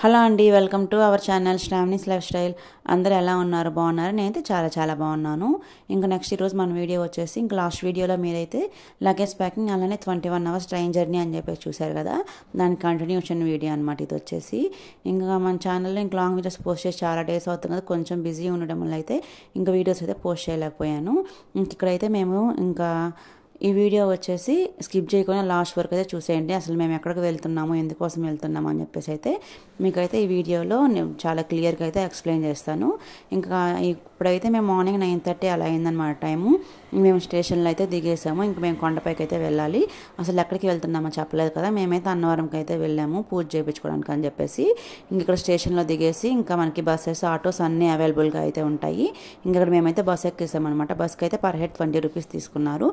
Hello అండి, welcome to our channel Sravani's life style. అందరూ ఎలా ఉన్నారు? బాగున్నారు? నేనైతే చాలా బాగున్నాను. ఇంకా నెక్స్ట్ ఈరోజు మన వీడియో వచ్చేసి, ఇంకా లాస్ట్ వీడియోలో మీరైతే లగేజ్ ప్యాకింగ్ అలానే 21 అవర్స్ ట్రైన్ జర్నీ అని చెప్పేసి చూశారు కదా, దాని కంటిన్యూషన్ వీడియో అనమాట ఇది వచ్చేసి. ఇంకా మన ఛానల్లో ఇంకా లాంగ్ వీడియోస్ పోస్ట్ చేసి చాలా డేస్ అవుతుంది కదా, కొంచెం బిజీ ఉండడం వల్ల అయితే ఇంకా వీడియోస్ అయితే పోస్ట్ చేయలేకపోయాను. ఇక్కడైతే మేము ఇంకా ఈ వీడియో వచ్చేసి స్కిప్ చేయకుండా లాస్ట్ వరకు అయితే చూసేయండి. అసలు మేము ఎక్కడికి వెళ్తున్నాము, ఎందుకోసం వెళ్తున్నాము అని చెప్పేసి అయితే మీకైతే ఈ వీడియోలో నేను చాలా క్లియర్గా అయితే ఎక్స్ప్లెయిన్ చేస్తాను. ఇంకా ఇప్పుడైతే మేము మార్నింగ్ 9:30 అలా అయిందనమాట టైము. మేము స్టేషన్లో అయితే దిగేసాము. ఇంక మేము కొండపైకి అయితే వెళ్ళాలి. అసలు ఎక్కడికి వెళ్తున్నామో చెప్పలేదు కదా, మేమైతే అన్నవరంకి అయితే వెళ్ళాము పూజ చేయించుకోవడానికి అని చెప్పేసి. ఇంక ఇక్కడ స్టేషన్లో దిగేసి ఇంకా మనకి బస్సెస్ ఆటోస్ అన్నీ అవైలబుల్గా అయితే ఉంటాయి. ఇంక ఇక్కడ మేమైతే బస్ ఎక్కేసామన్నమాట. బస్కి అయితే పర్ హెడ్ 20 రూపీస్ తీసుకున్నారు.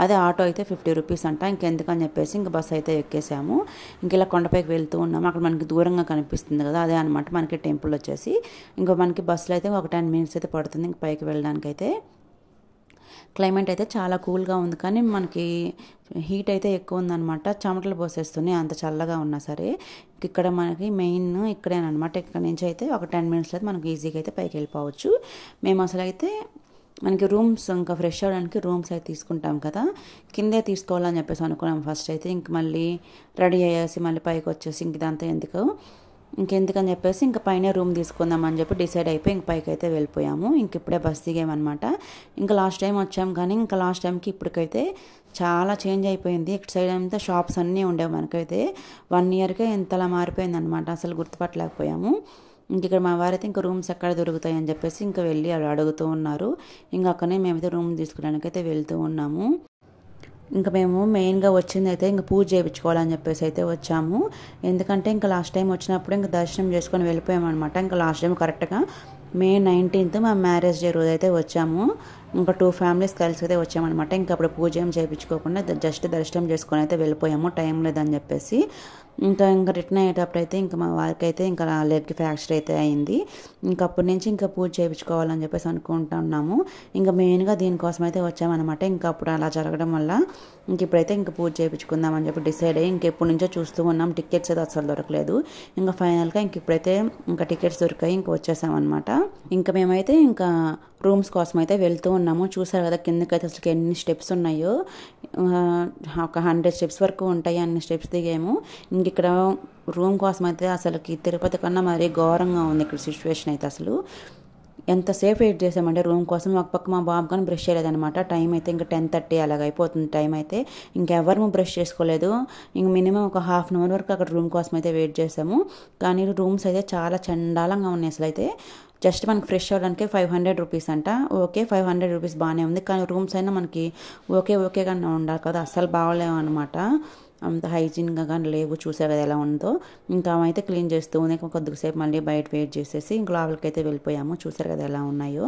అదే ఆటో అయితే 50 రూపీస్ అంట. ఇంకెందుకని చెప్పేసి ఇంక బస్ అయితే ఎక్కేసాము. ఇంక ఇలా కొండపైకి వెళ్తూ ఉన్నాము. అక్కడ మనకి దూరంగా కనిపిస్తుంది కదా, అదే అనమాట మనకి టెంపుల్ వచ్చేసి. ఇంకా మనకి బస్సులో అయితే ఒక 10 మినిట్స్ అయితే పడుతుంది ఇంక పైకి వెళ్ళడానికి అయితే. క్లైమేట్ అయితే చాలా కూల్గా ఉంది, కానీ మనకి హీట్ అయితే ఎక్కువ ఉందన్నమాట. చెమటలు పోసేస్తున్నాయి అంత చల్లగా ఉన్నా సరే. ఇక్కడ మనకి మెయిన్ ఇక్కడేనమాట. ఇక్కడ నుంచి అయితే ఒక 10 మినిట్స్లో అయితే మనకి ఈజీగా అయితే పైకి వెళ్ళిపోవచ్చు. మేము అసలు అయితే మనకి రూమ్స్ ఇంకా ఫ్రెష్ అవ్వడానికి రూమ్స్ అయితే తీసుకుంటాం కదా, కిందే తీసుకోవాలని చెప్పేసి అనుకున్నాం ఫస్ట్ అయితే. ఇంక మళ్ళీ రెడీ అయ్యేసి మళ్ళీ పైకి వచ్చేసి ఇంక ఇదంతా ఇంకెందుకని చెప్పేసి ఇంకా పైన రూమ్ తీసుకుందాం అని చెప్పి డిసైడ్ అయిపోయి ఇంక పైకి అయితే వెళ్ళిపోయాము. ఇంక ఇప్పుడే బస్ దిగామన్నమాట. ఇంకా లాస్ట్ టైం వచ్చాం కానీ ఇంకా లాస్ట్ టైంకి ఇప్పటికైతే చాలా చేంజ్ అయిపోయింది. ఇటు సైడ్ అంతా షాప్స్ అన్నీ ఉండేవి. మనకైతే 1 ఇయర్కే ఇంతలా మారిపోయింది అనమాట, అసలు గుర్తుపట్టలేకపోయాము. ఇంక ఇక్కడ మా వారైతే ఇంకా రూమ్స్ ఎక్కడ దొరుకుతాయి అని చెప్పేసి ఇంకా వెళ్ళి అవి అడుగుతూ ఉన్నారు. ఇంకా అక్కడనే మేమైతే రూమ్ తీసుకోవడానికి అయితే వెళ్తూ ఉన్నాము. ఇంకా మేము మెయిన్గా వచ్చింది అయితే ఇంకా పూజ చేయించుకోవాలని చెప్పేసి అయితే వచ్చాము. ఎందుకంటే ఇంకా లాస్ట్ టైం వచ్చినప్పుడు ఇంకా దర్శనం చేసుకొని వెళ్ళిపోయామన్నమాట. ఇంకా లాస్ట్ టైం కరెక్ట్గా May 19th మా మ్యారేజ్ డే రోజు అయితే వచ్చాము. ఇంకా 2 ఫ్యామిలీస్ కలిసి అయితే వచ్చామన్నమాట. ఇంకా అప్పుడు పూజ ఏం చేయించుకోకుండా జస్ట్ దర్శనం చేసుకొని అయితే వెళ్ళిపోయాము, టైం లేదని చెప్పేసి. ఇంకా రిటర్న్ అయ్యేటప్పుడు అయితే ఇంకా మా వారికి అయితే ఇంకా లెగ్ ఫ్రాక్చర్ అయితే అయింది. ఇంకా అప్పటి నుంచి ఇంకా పూజ చేయించుకోవాలని చెప్పేసి అనుకుంటున్నాము. ఇంకా మెయిన్గా దీనికోసం అయితే వచ్చామన్నమాట. ఇంకా అప్పుడు అలా జరగడం వల్ల ఇంక ఇప్పుడైతే ఇంకా పూజ చేయించుకుందాం అని చెప్పి డిసైడ్ అయ్యి ఇంకెప్పటి నుంచో చూస్తూ ఉన్నాం. టికెట్స్ అయితే అసలు దొరకలేదు. ఇంకా ఫైనల్గా ఇంక ఇప్పుడైతే ఇంకా టికెట్స్ దొరికాయి, ఇంకా వచ్చేసామన్నమాట. ఇంకా మేమైతే ఇంకా రూమ్స్ కోసం అయితే వెళ్తూ ఉన్నాము. చూసారు కదా కిందకైతే అసలు ఎన్ని స్టెప్స్ ఉన్నాయో, ఒక 100 స్టెప్స్ వరకు ఉంటాయి. అన్ని స్టెప్స్ దిగాము. ఇంక ఇక్కడ రూమ్ కోసం అయితే అసలుకి తిరుపతి కన్నా మరీ ఘోరంగా ఉంది ఇక్కడ సిచ్యువేషన్ అయితే. అసలు ఎంతసేపు వెయిట్ చేసామంటే రూమ్ కోసం. ఒక పక్క మా బాబు కానీ బ్రష్ చేయలేదనమాట. టైం అయితే ఇంకా 10:30 అలాగ అయిపోతుంది టైం అయితే. ఇంకెవరు బ్రష్ చేసుకోలేదు. ఇంక మినిమం ఒక ½ అవర్ వరకు అక్కడ రూమ్ కోసం అయితే వెయిట్ చేసాము. కానీ రూమ్స్ అయితే చాలా చండాలంగా ఉన్నాయి అసలు అయితే. జస్ట్ మనకి ఫ్రెష్ అవ్వడానికి 500 రూపీస్ అంట. ఓకే, 500 రూపీస్ బాగానే ఉంది, కానీ రూమ్స్ అయినా మనకి ఓకేగా ఉండాలి కదా, అస్సలు బాగోలేము అనమాట. అంత హైజీన్గా కానీ లేవు. చూసారు కదా ఎలా ఉందో. ఇంకా అయితే క్లీన్ చేస్తూ ఉంది. కొద్దిసేపు మళ్ళీ బయట వెయిట్ చేసేసి ఇంక లోపలికి అయితే వెళ్ళిపోయాము. చూసారు కదా ఎలా ఉన్నాయో.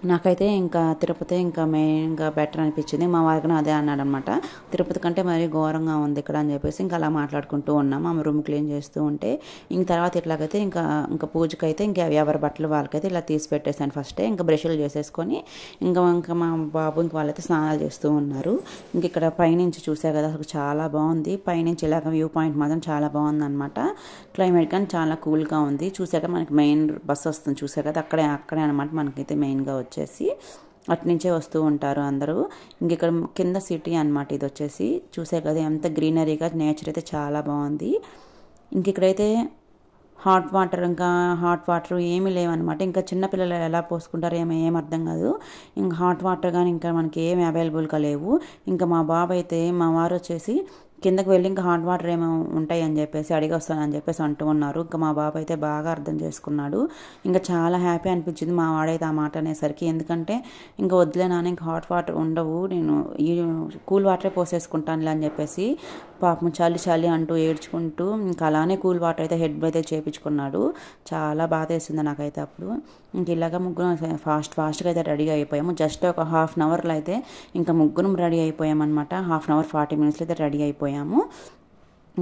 నాకైతే ఇంకా తిరుపతి ఇంకా మెయిన్గా బెటర్ అనిపించింది. మా వారికి అదే అన్నాడు అనమాట, తిరుపతి కంటే మరీ ఘోరంగా ఉంది ఇక్కడ అని చెప్పేసి. ఇంకా అలా మాట్లాడుకుంటూ ఉన్నాము. ఆమె రూమ్ క్లీన్ చేస్తూ ఉంటే ఇంక తర్వాత ఇట్లాగైతే ఇంకా పూజకైతే ఇంకా ఎవరి బట్టలు వాళ్ళకైతే ఇలా తీసి పెట్టేసాను ఫస్టే. ఇంకా బ్రష్లు చేసేసుకొని ఇంకా మా బాబు ఇంక వాళ్ళైతే స్నానాలు చేస్తూ ఉన్నారు. ఇంక ఇక్కడ పైనుంచి చూసా కదా అసలు చాలా బాగుంది. పైనుంచి ఇలాగ వ్యూ పాయింట్ మాత్రం చాలా బాగుంది అనమాట. క్లైమేట్ కానీ చాలా కూల్గా ఉంది. చూసాక మనకి మెయిన్ బస్ వస్తుంది చూసా కదా, అక్కడే అనమాట మనకైతే మెయిన్గా వచ్చేసి. అట్నుంచే వస్తూ ఉంటారు అందరూ. ఇంక ఇక్కడ కింద సిటీ అనమాట ఇది వచ్చేసి. చూసే కదా ఎంత గ్రీనరీగా, నేచర్ అయితే చాలా బాగుంది. ఇంక ఇక్కడైతే హాట్ వాటర్ ఏమీ లేవన్నమాట. ఇంకా చిన్నపిల్లలు ఎలా పోసుకుంటారో ఏం అర్థం కాదు. ఇంకా హాట్ వాటర్ కానీ ఇంకా మనకి ఏమి అవైలబుల్గా లేవు. ఇంకా మా బాబు అయితే మా వారు వచ్చేసి కిందకి వెళ్ళి ఇంకా హాట్ వాటర్ ఏమో ఉంటాయని చెప్పేసి అడిగి వస్తానని చెప్పేసి అంటూ ఉన్నారు. ఇంకా మా బాబు అయితే బాగా అర్థం చేసుకున్నాడు. ఇంకా చాలా హ్యాపీ అనిపించింది మా వాడైతే ఆ మాట అనేసరికి. ఎందుకంటే ఇంకా వద్దులే నాన్న, ఇంకా హాట్ వాటర్ ఉండవు, నేను ఈ కూల్ వాటరే పోసేసుకుంటానులే అని చెప్పేసి పాపం చలి అంటూ ఏడ్చుకుంటూ ఇంకా అలానే కూల్ వాటర్ అయితే హెడ్ అయితే చేయించుకున్నాడు. చాలా బాధ వేసింది నాకైతే అప్పుడు. ఇంక ఇలాగ ముగ్గురు ఫాస్ట్గా అయితే రెడీ అయిపోయాము. జస్ట్ ఒక ½ అవర్లో అయితే ఇంకా ముగ్గురం రెడీ అయిపోయామన్నమాట. ½ అవర్ 40 మినిట్స్లో అయితే రెడీ అయిపోయాము.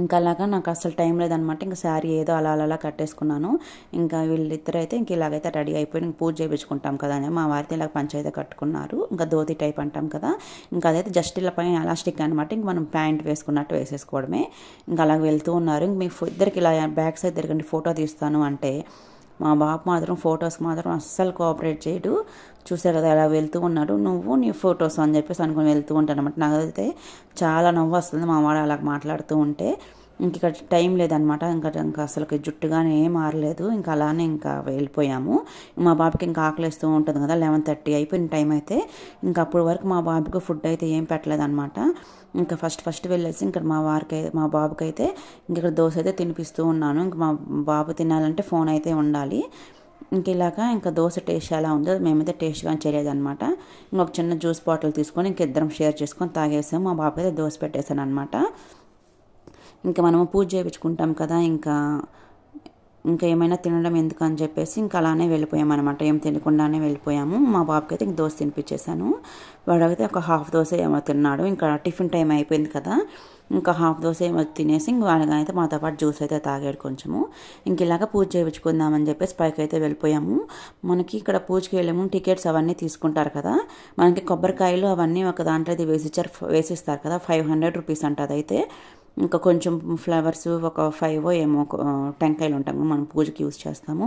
ఇంకా అలాగా నాకు అసలు టైం లేదనమాట. ఇంకా శారీ ఏదో అలా అలా కట్టేసుకున్నాను. ఇంకా వీళ్ళిద్దరు అయితే ఇంక ఇలాగైతే రెడీ అయిపోయి ఇంక పూజ చేయించుకుంటాం కదా అని మా వారితో ఇలా పంచైతే కట్టుకున్నారు. ఇంకా ధోతి టైప్ అంటాం కదా, ఇంకా అదైతే జస్ట్ ఇలా పైన ఎలాస్టిక్ అనమాట. ఇంక మనం ప్యాంట్ వేసుకున్నట్టు వేసేసుకోవడమే. ఇంకా అలాగ వెళ్తూ ఉన్నారు. ఇంక మీ ఇద్దరికి ఇలా బ్యాక్ సైడ్ తిరగండి ఫోటో తీస్తాను అంటే మా బాబు మాత్రం ఫొటోస్కి మాత్రం అస్సలు కోఆపరేట్ చేయడు. చూసారు కదా ఎలా వెళ్తూ ఉన్నాడు, నువ్వు నీ ఫొటోస్ అని చెప్పేసి అనుకుని వెళ్తూ ఉంటాను అనమాట. నాకైతే చాలా నవ్వు వస్తుంది మా వాడు అలా మాట్లాడుతూ ఉంటే. ఇంక ఇక్కడ టైం లేదనమాట. ఇంకా అసలు జుట్టు కానీ ఏం మారలేదు. ఇంకా అలానే ఇంకా వెళ్ళిపోయాము. మా బాబుకి ఇంకా ఆకలిస్తూ ఉంటుంది కదా, 11:30 అయిపోయిన టైం అయితే. ఇంకా అప్పటి వరకు మా బాబుకి ఫుడ్ అయితే ఏం పెట్టలేదన్నమాట. ఇంకా ఫస్ట్ వెళ్ళేసి ఇంకా మా బాబుకి అయితే ఇంక ఇక్కడ దోశ అయితే తినిపిస్తూ ఉన్నాను. ఇంక మా బాబు తినాలంటే ఫోన్ అయితే ఉండాలి. ఇంక ఇలాగా ఇంకా దోశ టేస్ట్ ఎలా ఉందో మేమైతే టేస్ట్ కానీ చేయలేదన్నమాట. ఇంకొక చిన్న జ్యూస్ బాటిల్ తీసుకొని ఇంక ఇద్దరం షేర్ చేసుకొని తాగేసాము. మా బాబు అయితే దోశ పెట్టేశాను అనమాట. ఇంకా మనము పూజ చేయించుకుంటాం కదా, ఇంకా ఏమైనా తినడం ఎందుకు అని చెప్పేసి ఇంకా అలానే వెళ్ళిపోయాము అనమాట. ఏం తినకుండానే వెళ్ళిపోయాము. మా బాబుకి అయితే ఇంక దోశ తినిపించేశాను. వాడైతే ఒక హాఫ్ దోశ ఏమో తిన్నాడు. ఇంకా టిఫిన్ టైం అయిపోయింది కదా, ఇంకా హాఫ్ దోశ ఏమో తినేసి ఇంక వాడికైతే మాతో పాటు జ్యూస్ అయితే తాగాడు కొంచెము. ఇంక ఇలాగ పూజ చేయించుకుందామని చెప్పేసి పైకి అయితే వెళ్ళిపోయాము. మనకి ఇక్కడ పూజకి వెళ్ళాము, టికెట్స్ అవన్నీ తీసుకుంటారు కదా, మనకి కొబ్బరికాయలు అవన్నీ ఒక దాంట్లో అయితే వేసిస్తారు కదా, 500 రూపీస్ అంట అదైతే. ఇంకా కొంచెం ఫ్లవర్స్ ఒక 5 ఏమో టెంకాయలు ఉంటాము మనం పూజకి యూజ్ చేస్తాము,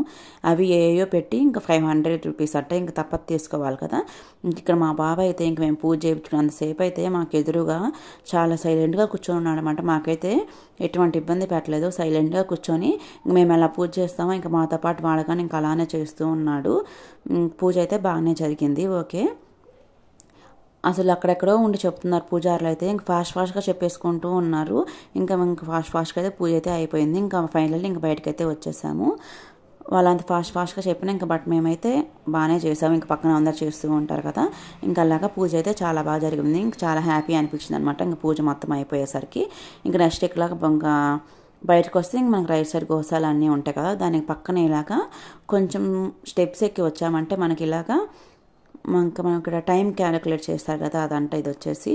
అవి ఏయో పెట్టి ఇంకా 500 రూపీస్ అంటే ఇంకా తప్పదు తీసుకోవాలి కదా. ఇంక ఇక్కడ మా బాబాయ్ అయితే ఇంక మేము పూజ చేయించుకున్నంతసేపు అయితే మాకు ఎదురుగా చాలా సైలెంట్గా కూర్చొని ఉన్నాడు అనమాట. మాకైతే ఎటువంటి ఇబ్బంది పెట్టలేదు, సైలెంట్గా కూర్చొని మేము ఎలా పూజ చేస్తామో ఇంకా మాతో పాటు వాళ్ళగానే ఇంకా అలానే చేస్తూ ఉన్నాడు. పూజ అయితే బాగానే జరిగింది. ఓకే, అసలు అక్కడెక్కడో ఉండి చెప్తున్నారు పూజారులు అయితే. ఇంకా ఫాస్ట్గా చెప్పేసుకుంటూ ఉన్నారు. ఇంకా ఫాస్ట్గా అయితే పూజ అయితే అయిపోయింది. ఇంకా ఫైనల్లీ ఇంకా బయటకైతే వచ్చేసాము. వాళ్ళంత ఫాస్ట్గా చెప్పినా ఇంకా బట్ మేమైతే బాగానే చేసాము. ఇంకా పక్కన అందరు చేస్తూ ఉంటారు కదా, ఇంకా అలాగా పూజ అయితే చాలా బాగా జరిగింది. ఇంకా చాలా హ్యాపీ అనిపించింది అనమాట. ఇంకా పూజ మొత్తం అయిపోయేసరికి ఇంకా నెక్స్ట్ ఇట్లాగా ఇంకా బయటకు వస్తే ఇంక మనకి రైట్ సైడ్ గోశాలు అన్నీ ఉంటాయి కదా, దానికి పక్కన ఇలాగా కొంచెం స్టెప్స్ ఎక్కి వచ్చామంటే మనకి ఇలాగా మనం ఇక్కడ టైం క్యాలిక్యులేట్ చేస్తారు కదా, అదంట ఇది వచ్చేసి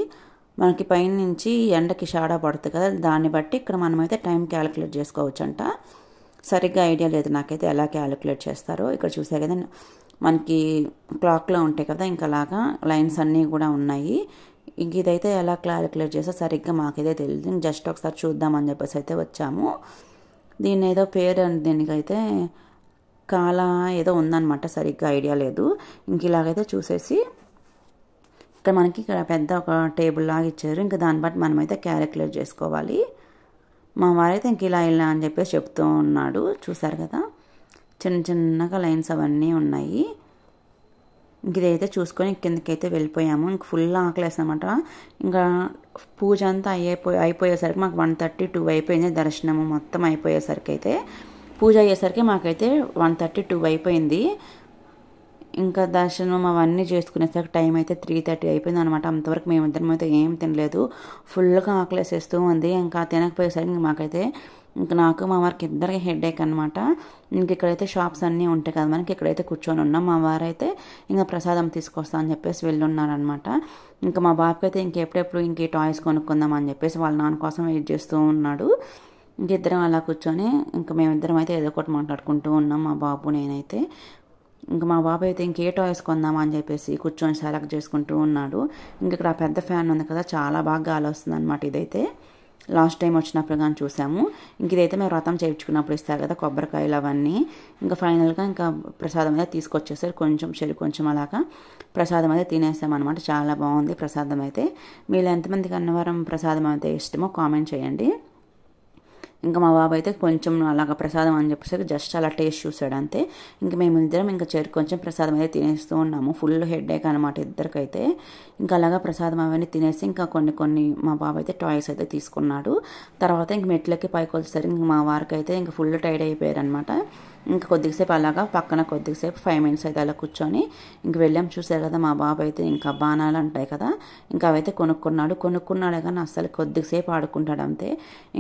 మనకి పైన నుంచి ఎండకి షాడా పడుతుంది కదా, దాన్ని బట్టి ఇక్కడ మనమైతే టైం క్యాలిక్యులేట్ చేసుకోవచ్చు అంట. సరిగ్గా ఐడియా లేదు నాకైతే ఎలా క్యాలిక్యులేట్ చేస్తారో. ఇక్కడ చూసే కదా మనకి క్లాక్లో ఉంటాయి కదా, ఇంకా అలాగా లైన్స్ అన్నీ కూడా ఉన్నాయి. ఇంక ఇదైతే ఎలా క్యాలిక్యులేట్ చేస్తే సరిగ్గా మాకైతే తెలియదు. జస్ట్ ఒకసారి చూద్దామని చెప్పేసి అయితే వచ్చాము. దీన్ని ఏదో పేరు దీనికైతే కాల ఏదో ఉందన్నమాట, సరిగ్గా ఐడియా లేదు. ఇంక ఇలాగైతే చూసేసి ఇక్కడ మనకి ఇక్కడ పెద్ద ఒక టేబుల్ లాగా ఇచ్చారు. ఇంకా దాన్ని బట్టి మనమైతే క్యాలిక్యులేట్ చేసుకోవాలి. మా వారైతే ఇంక ఇలా అని చెప్పేసి చెప్తూ ఉన్నాడు. చూసారు కదా చిన్నగా లైన్స్ అవన్నీ ఉన్నాయి. ఇంక ఇదైతే చూసుకొని కిందకైతే వెళ్ళిపోయాము. ఇంక ఫుల్ ఆకలేసామన్నమాట. ఇంకా పూజ అంతా అయిపోయేసరికి మాకు 1:32 అయిపోయింది. దర్శనము మొత్తం అయిపోయేసరికి అయితే పూజ అయ్యేసరికి మాకైతే 1:32 అయిపోయింది. ఇంకా దర్శనం అవన్నీ చేసుకునేసరికి టైం అయితే 3:30 అయిపోయింది అనమాట. అంతవరకు మేమిద్దరం అయితే ఏం తినలేదు, ఫుల్గా ఆకలేసేస్తూ ఉంది. ఇంకా తినకపోయేసరికి మాకైతే ఇంకా నాకు మా వారికి ఇద్దరికి హెడేక్ అనమాట. ఇంక ఇక్కడైతే షాప్స్ అన్నీ ఉంటాయి కదా మనకి, ఇక్కడైతే కూర్చొని ఉన్నాం. మా వారైతే ఇంకా ప్రసాదం తీసుకొస్తా అని చెప్పేసి వెళ్ళున్నారనమాట. ఇంకా మా బాబుకి అయితే ఇంకెప్పుడెప్పుడు ఇంక టాయ్స్ కొనుక్కుందాం అని చెప్పేసి వాళ్ళ నాన్న కోసం వెయిట్ చేస్తూ ఉన్నాడు. ఇంకిద్దరం అలా కూర్చొని ఇంకా మేమిద్దరం అయితే ఏదో ఒకటి మాట్లాడుకుంటూ ఉన్నాం, మా బాబు నేనైతే. ఇంకా మా బాబు అయితే ఇంకే టాయ్స్ కొందామా అని చెప్పేసి కూర్చొని సెలెక్ట్ చేసుకుంటూ ఉన్నాడు. ఇంక ఇక్కడ పెద్ద ఫ్యాన్ ఉంది కదా, చాలా బాగా గాలి వస్తుంది అనమాట. ఇదైతే లాస్ట్ టైం వచ్చినప్పుడు కానీ చూసాము. ఇంక ఇదైతే మేము వ్రతం చేయించుకున్నప్పుడు ఇస్తారు కదా కొబ్బరికాయలు అవన్నీ. ఇంకా ఫైనల్గా ఇంకా ప్రసాదం అయితే తీసుకొచ్చేసారు, కొంచెం అలాగా ప్రసాదం అయితే తినేసామన్నమాట. చాలా బాగుంది ప్రసాదం అయితే. మీరు ఎంతమందికి అన్నవరం ప్రసాదం అయితే ఇష్టమో కామెంట్ చేయండి. ఇంకా మా బాబు అయితే కొంచెం అలాగ ప్రసాదం అని చెప్పేసి జస్ట్ అలా టేస్ట్ చూసాడు అంతే. ఇంకా మేము ఇద్దరం ఇంకా కొంచెం ప్రసాదం అయితే తినేస్తూ ఉన్నాము. ఫుల్ హెడేక్ అనమాట ఇద్దరికైతే. ఇంకా అలాగా ప్రసాదం అవన్నీ తినేసి ఇంకా కొన్ని మా బాబు అయితే టాయ్స్ అయితే తీసుకున్నాడు. తర్వాత ఇంక మెట్లకి పైకి వచ్చేసరికి ఇంక మా వారికి అయితే ఇంకా ఫుల్ టైర్డ్ అయిపోయారు అనమాట. ఇంకా కొద్దిసేపు అలాగా పక్కన కొద్దిసేపు 5 మినిట్స్ అయితే అలా కూర్చొని ఇంక వెళ్ళాం. చూసారు కదా మా బాబు అయితే ఇంకా బాణాలు ఉంటాయి కదా, ఇంకా అవైతే కొనుక్కున్నాడే కానీ అస్సలు కొద్దిసేపు ఆడుకుంటాడు అంతే.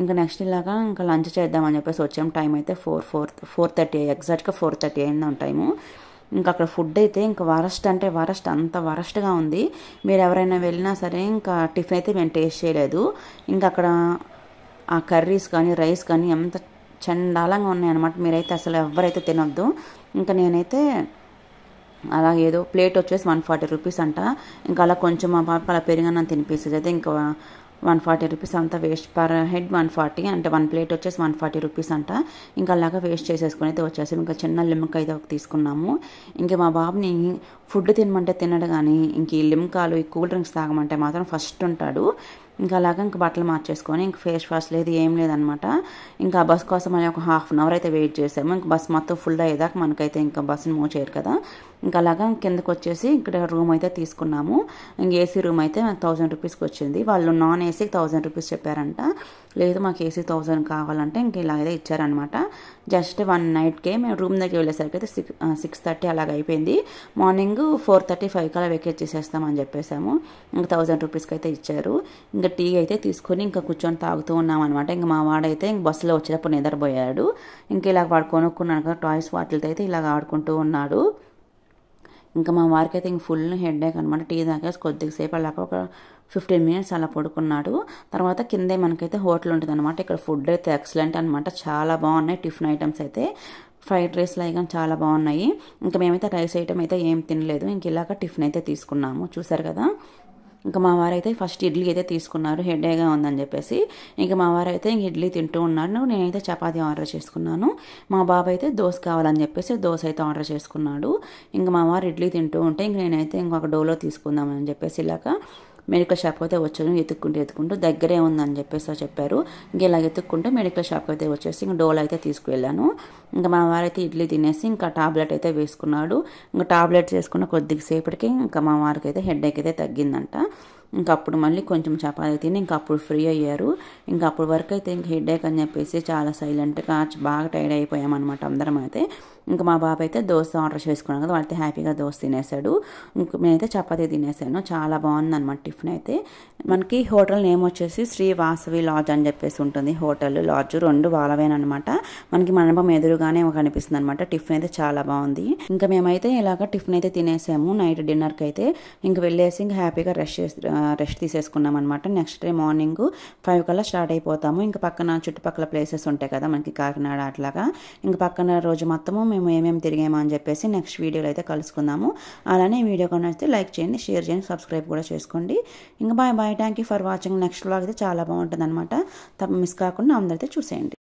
ఇంకా నెక్స్ట్ ఇలాగా ఇంకా లంచ్ చేద్దామని చెప్పేసి వచ్చాము. టైం అయితే 4:30 ఎగ్జాక్ట్గా 4:30 అయింది టైము. ఇంకా అక్కడ ఫుడ్ అయితే ఇంకా వరస్ట్ అంటే వరస్ట్, అంత వరస్ట్గా ఉంది. మీరు ఎవరైనా వెళ్ళినా సరే ఇంకా టిఫిన్ అయితే మేము టేస్ట్ చేయలేదు. ఇంకా అక్కడ ఆ కర్రీస్ కానీ రైస్ కానీ ఎంత చండాలంగా ఉన్నాయన్నమాట. మీరైతే అసలు ఎవరైతే తినొద్దు. ఇంకా నేనైతే అలా ఏదో ప్లేట్ వచ్చేసి 140 రూపీస్ అంట. ఇంకా అలా కొంచెం మా పాప అలా పెరిగన్నం తినిపిస్తుంది అయితే ఇంకా 140 రూపీస్ అంతా వేస్ట్, పర్ హెడ్ 140 అంటే 1 ప్లేట్ వచ్చేసి 140 రూపీస్ అంట. ఇంకా అలాగా వేస్ట్ చేసేసుకుని అయితే వచ్చేసాము. ఇంకా చిన్న లిమ్కా అయితే ఒక తీసుకున్నాము. ఇంకా మా బాబుని ఫుడ్ తినమంటే తినడు, కానీ ఇంక ఈ లిమ్కాలు ఈ కూల్ డ్రింక్స్ తాగమంటే మాత్రం ఫస్ట్ ఉంటాడు. ఇంకా అలాగా ఇంకా బట్టలు మార్చేసుకొని ఇంక ఫేస్ వాష్ లేదు ఏం లేదనమాట. ఇంకా బస్ కోసం అని ఒక హాఫ్ అన్ అవర్ అయితే వెయిట్ చేసాము. ఇంకా బస్ మొత్తం ఫుల్ అయ్యేదాకా మనకైతే ఇంకా బస్సుని మూవ్ చేయరు కదా. ఇంకా అలాగా కిందకు వచ్చేసి ఇక్కడ రూమ్ అయితే తీసుకున్నాము. ఇంక ఏసీ రూమ్ అయితే 1000 రూపీస్కి వచ్చింది. వాళ్ళు నాన్ ఏసీకి 1000 రూపీస్ చెప్పారంట. లేదు మాకు ఏసీ 1000 కావాలంటే ఇంక ఇలాగైతే ఇచ్చారనమాట. జస్ట్ 1 నైట్కే మేము రూమ్ దగ్గర వెళ్ళేసరికి అయితే 6:30 అలాగ అయిపోయింది. మార్నింగ్ 4:30, 5 కల్లా వెకేట్ చేసేస్తామని చెప్పేసాము. ఇంకా 1000 రూపీస్కి అయితే ఇచ్చారు. ఇంకా టీ అయితే తీసుకొని ఇంకా కూర్చొని తాగుతూ ఉన్నాం అనమాట. ఇంకా మా వాడైతే ఇంక బస్సులో వచ్చేటప్పుడు నిద్రపోయాడు. ఇంక ఇలా వాడు కొనుక్కున్నాడు కదా టాయ్స్, వాటితో అయితే ఇలాగ ఆడుకుంటూ ఉన్నాడు. ఇంకా మా వారికి అయితే ఇంక ఫుల్ హెడేక్ అనమాట. టీ తాగేసి కొద్దిసేపు అలాగ ఒక 15 మినిట్స్ అలా పడుకున్నాడు. తర్వాత కిందే మనకైతే హోటల్ ఉంటుంది అనమాట. ఇక్కడ ఫుడ్ అయితే ఎక్సలెంట్ అనమాట, చాలా బాగున్నాయి. టిఫిన్ ఐటమ్స్ అయితే ఫ్రైడ్ రైస్లు అవి కానీ చాలా బాగున్నాయి. ఇంకా మేమైతే రైస్ ఐటమ్ అయితే ఏం తినలేదు. ఇంక ఇలాగ టిఫిన్ అయితే తీసుకున్నాము, చూసారు కదా. ఇంకా మా వారైతే ఫస్ట్ ఇడ్లీ అయితే తీసుకున్నారు, హెడేగా ఉందని చెప్పేసి. ఇంకా మా వారైతే ఇంక ఇడ్లీ తింటూ ఉన్నాడు. నేనైతే చపాతీ ఆర్డర్ చేసుకున్నాను. మా బాబు అయితే దోశ కావాలని చెప్పేసి దోశ అయితే ఆర్డర్ చేసుకున్నాడు. ఇంకా మా వారు ఇడ్లీ తింటూ ఉంటే ఇంక నేనైతే ఇంకొక డోలో తీసుకుందామని చెప్పేసి ఇలాగ మెడికల్ షాప్ అయితే వచ్చాను. ఎత్తుక్కుంటూ దగ్గరే ఉందని చెప్పేసి చెప్పారు. ఇంక ఇలా ఎత్తుక్కుంటే మెడికల్ షాప్ అయితే వచ్చేసి ఇంక డోలో అయితే తీసుకువెళ్ళాను. ఇంకా మా వారైతే ఇడ్లీ తినేసి ఇంకా టాబ్లెట్ అయితే వేసుకున్నాడు. ఇంకా టాబ్లెట్ వేసుకున్న కొద్దిసేపటికి ఇంకా మా వారికి అయితే హెడేక్ అయితే తగ్గిందంట. ఇంకా అప్పుడు మళ్ళీ కొంచెం చపాతీ తిని ఇంకా అప్పుడు ఫ్రీ అయ్యారు. ఇంకా అప్పటి వరకు అయితే ఇంక హెడేక్ అని చెప్పేసి చాలా సైలెంట్గా బాగా టైర్డ్ అయిపోయామన్నమాట అందరం అయితే. ఇంకా మా బాబు అయితే దోశ ఆర్డర్ చేసుకున్నాను కదా, వాడితే హ్యాపీగా దోశ తినేసాడు. ఇంకా నేనైతే చపాతీ తినేసాను. చాలా బాగుందన్నమాట టిఫిన్ అయితే. మనకి హోటల్ నేమ్ వచ్చేసి శ్రీ వాసవి లాడ్జ్ అని చెప్పేసి ఉంటుంది. హోటల్ లాడ్జ్ రెండు వాళ్ళవేనమాట. మనకి మండపం ఎదురుగానే కనిపిస్తుంది అనమాట. టిఫిన్ అయితే చాలా బాగుంది. ఇంకా మేమైతే ఇలాగ టిఫిన్ అయితే తినేసాము. నైట్ డిన్నర్కి అయితే ఇంక వెళ్ళేసి ఇంకా హ్యాపీగా రెస్ట్ తీసేసుకున్నాం అనమాట. నెక్స్ట్ డే మార్నింగ్ 5 కల్లా స్టార్ట్ అయిపోతాము. ఇంకా పక్కన చుట్టుపక్కల ప్లేసెస్ ఉంటాయి కదా మనకి కాకినాడ అట్లాగా. ఇంకా పక్కన రోజు మొత్తము మేము ఏమేమి తిరిగామో అని చెప్పేసి నెక్స్ట్ వీడియోలో అయితే కలుసుకుందాము. అలానే ఈ వీడియో నచ్చితే లైక్ చేయండి, షేర్ చేయండి, సబ్స్క్రైబ్ కూడా చేసుకోండి. ఇంకా bye. Thank you for watching. Next vlog అయితే చాలా బాగుంటుంది అనమాట. తప్ప మిస్ కాకుండా అందరైతే చూసేయండి.